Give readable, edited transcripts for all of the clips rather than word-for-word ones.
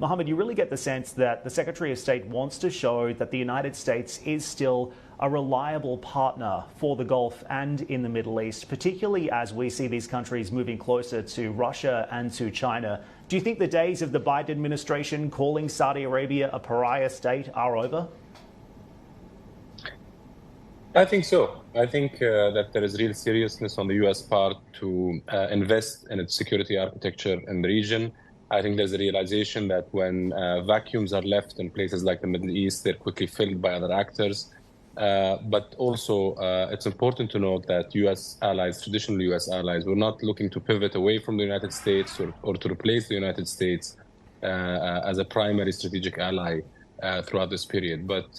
Mohammed, you really get the sense that the Secretary of State wants to show that the United States is still a reliable partner for the Gulf and in the Middle East, particularly as we see these countries moving closer to Russia and to China. Do you think the days of the Biden administration calling Saudi Arabia a pariah state are over? I think so. I think that there is real seriousness on the U.S. part to invest in its security architecture in the region. I think there's a realization that when vacuums are left in places like the Middle East, they're quickly filled by other actors. But also, it's important to note that U.S. allies, traditional U.S. allies, were not looking to pivot away from the United States or to replace the United States as a primary strategic ally throughout this period. But,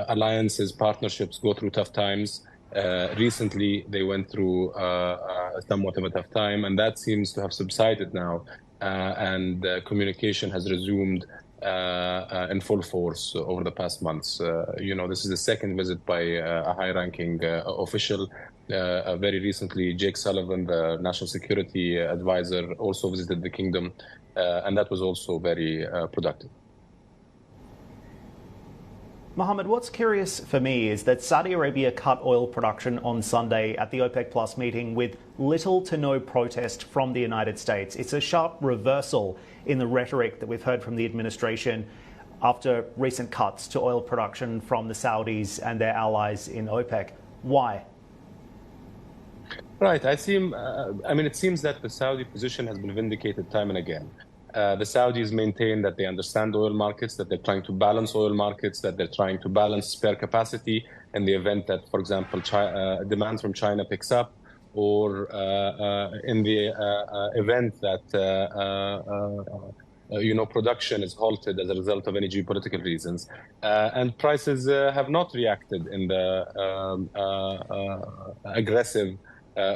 alliances, partnerships go through tough times. Recently, they went through somewhat of a tough time, and that seems to have subsided now, and communication has resumed in full force over the past months. This is the second visit by a high-ranking official. Very recently, Jake Sullivan, the national security advisor, also visited the kingdom, and that was also very productive. Mohammed, what's curious for me is that Saudi Arabia cut oil production on Sunday at the OPEC Plus meeting with little to no protest from the United States. It's a sharp reversal in the rhetoric that we've heard from the administration after recent cuts to oil production from the Saudis and their allies in OPEC. Why? Right. It seems that the Saudi position has been vindicated time and again. The Saudis maintain that they understand oil markets, that they're trying to balance oil markets, that they're trying to balance spare capacity in the event that, for example, demand from China picks up, or in the event that production is halted as a result of any geopolitical reasons. And prices have not reacted in the aggressive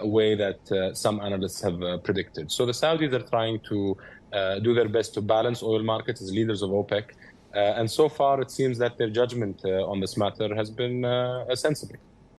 way that some analysts have predicted. So the Saudis are trying to do their best to balance oil markets as leaders of OPEC. And so far, it seems that their judgment on this matter has been sensible.